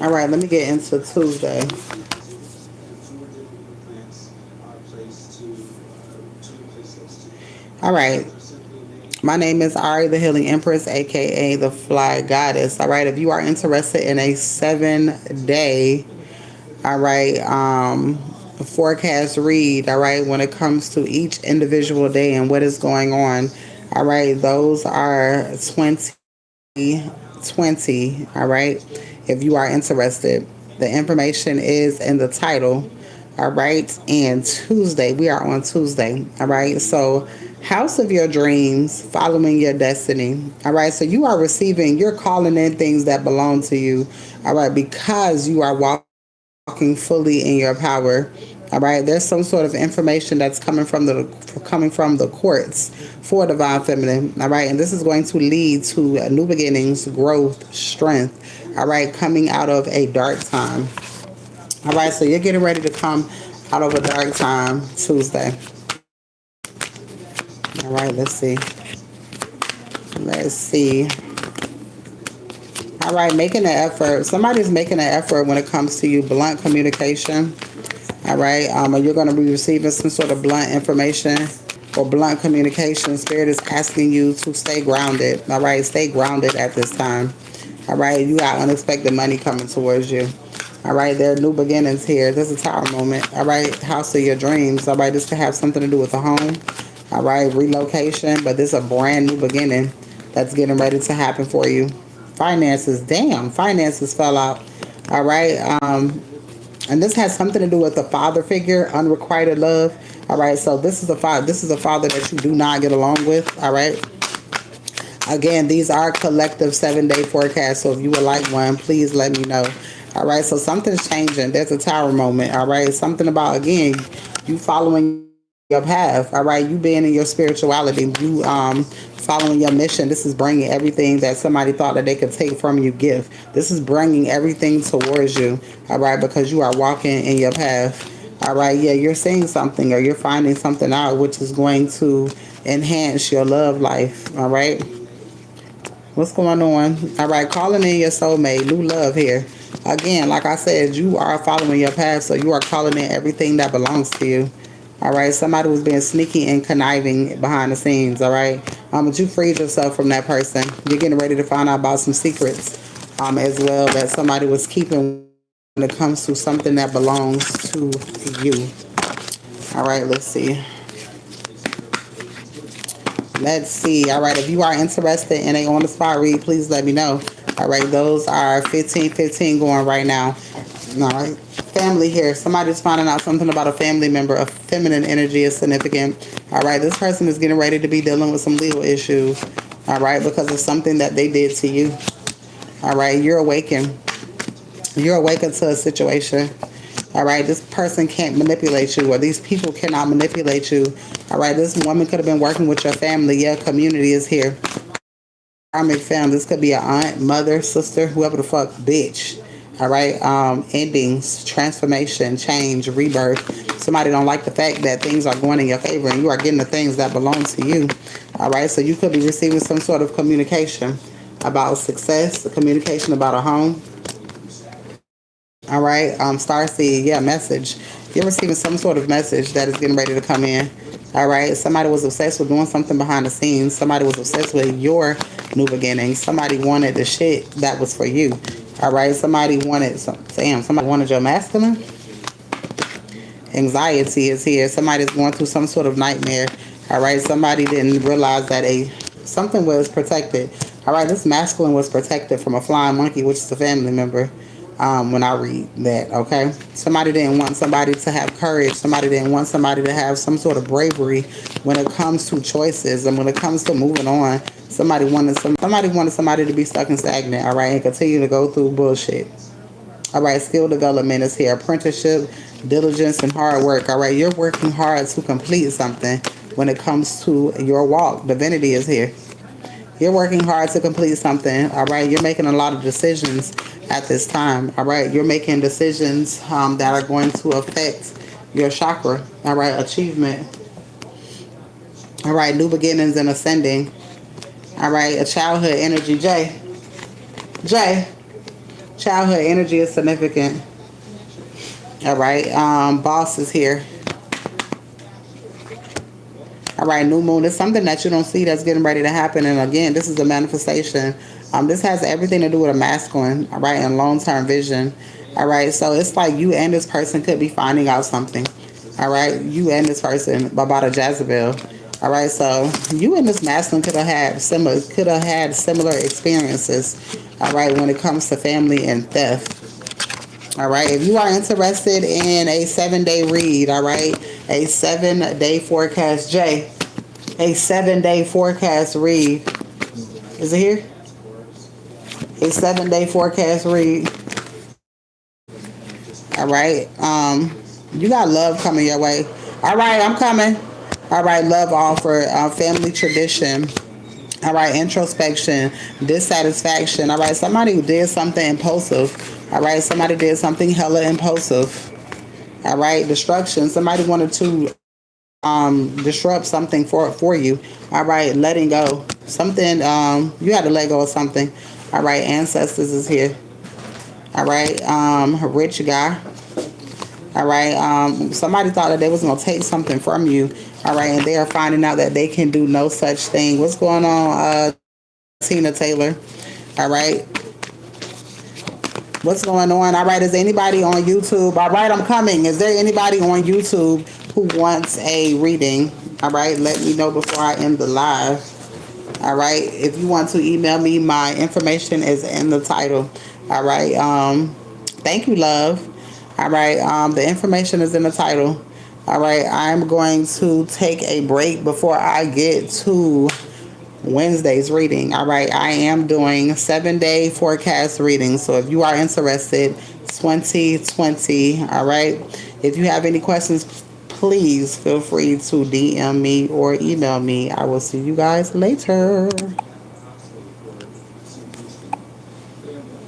All right, let me get into Tuesday. All right. My name is Ari, the Healing Empress, aka the Fly Goddess. All right. If you are interested in a 7 day, all right, forecast read, all right, when it comes to each individual day and what is going on, all right, those are 2020, all right. If you are interested, the information is in the title. All right. And Tuesday, we are on Tuesday. All right. So, house of your dreams, following your destiny. All right. So, you are receiving, you're calling in things that belong to you. All right. Because you are walking fully in your power. All right. There's some sort of information that's coming from the courts for divine feminine. All right. And this is going to lead to new beginnings, growth, strength. All right. Coming out of a dark time. All right, so you're getting ready to come out of a dark time Tuesday. All right, let's see. Let's see. All right, making an effort. Somebody's making an effort when it comes to you. Blunt communication. All right, you're going to be receiving some sort of blunt information or blunt communication. Spirit is asking you to stay grounded. All right, stay grounded at this time. All right, you got unexpected money coming towards you. All right, there are new beginnings here. This is a tower moment. All right, house of your dreams. All right, this could have something to do with a home. All right, relocation, but this is a brand new beginning that's getting ready to happen for you. Finances, damn, finances fell out. All right, and this has something to do with the father figure, unrequited love. All right, so this is a father. This is a father that you do not get along with. All right. Again, these are collective 7 day forecasts. So if you would like one, please let me know. All right, so something's changing. There's a tower moment. All right, something about, again, you following your path. All right, you being in your spirituality, you following your mission. This is bringing everything that somebody thought that they could take from you, gift. This is bringing everything towards you. All right, because you are walking in your path. All right, yeah, you're seeing something or you're finding something out which is going to enhance your love life. All right. What's going on? All right, calling in your soulmate, new love here. Again, like I said, you are following your path, so you are calling in everything that belongs to you. All right, somebody was being sneaky and conniving behind the scenes. All right, but you freed yourself from that person. You're getting ready to find out about some secrets, as well, that somebody was keeping when it comes to something that belongs to you. All right, let's see. Let's see. All right. If you are interested in a on the spot read, please let me know. All right. Those are 15 going right now. All right. Family here. Somebody's finding out something about a family member. A feminine energy is significant. All right. This person is getting ready to be dealing with some legal issues. All right. Because of something that they did to you. All right. You're awakened. You're awakened to a situation. All right, this person can't manipulate you, or these people cannot manipulate you. All right, this woman could have been working with your family. Yeah, community is here. Karmic family. This could be an aunt, mother, sister, whoever the fuck, bitch. All right, endings, transformation, change, rebirth. Somebody don't like the fact that things are going in your favor and you are getting the things that belong to you. All right, so you could be receiving some sort of communication about success, a communication about a home. All right, Starseed, yeah, message. You're receiving some sort of message that is getting ready to come in. All right, somebody was obsessed with doing something behind the scenes. Somebody was obsessed with your new beginning. Somebody wanted the shit that was for you. All right, somebody wanted somebody wanted your masculine. Anxiety is here. Somebody's going through some sort of nightmare. All right, somebody didn't realize that something was protected. All right, this masculine was protected from a flying monkey, which is a family member. When I read that, okay? Somebody didn't want somebody to have courage. Somebody didn't want somebody to have some sort of bravery when it comes to choices and when it comes to moving on. Somebody wanted somebody to be stuck and stagnant, all right, and continue to go through bullshit. All right, skill development is here. Apprenticeship, diligence, and hard work. All right, you're working hard to complete something when it comes to your walk. Divinity is here. You're working hard to complete something. All right, you're making a lot of decisions at this time. All right, you're making decisions that are going to affect your chakra. All right, achievement. All right, new beginnings and ascending. All right, a childhood energy. J. Childhood energy is significant. All right, boss is here. All right, new moon is something that you don't see that's getting ready to happen. And again, this is a manifestation. This has everything to do with a masculine, all right, and long-term vision. All right, so it's like you and this person could be finding out something. All right, you and this person about a Jezebel. All right, so you and this masculine could have had similar experiences. All right, when it comes to family and theft. All right, if you are interested in a 7-day read, all right, a 7-day forecast, J, a 7-day forecast read. Is it here? A 7-day forecast read. All right, you got love coming your way. All right, I'm coming. All right, love offer, family tradition. All right, introspection, dissatisfaction. All right, somebody who did something impulsive. All right, somebody did something hella impulsive. All right, destruction. Somebody wanted to disrupt something for you. All right, letting go. Something you had to let go of something. All right, ancestors is here. All right, rich guy. All right, somebody thought that they was gonna take something from you. All right, and they are finding out that they can do no such thing. What's going on, Tina Taylor? All right. What's going on? All right, is anybody on YouTube? All right, I'm coming. Is there anybody on YouTube who wants a reading? All right, let me know before I end the live. All right, if you want to email me, my information is in the title. All right, thank you, love. All right, the information is in the title. All right, I'm going to take a break before I get to Wednesday's reading. All right, I am doing 7-day forecast reading. So if you are interested, 2020. All right, if you have any questions, please feel free to DM me or email me. I will see you guys later.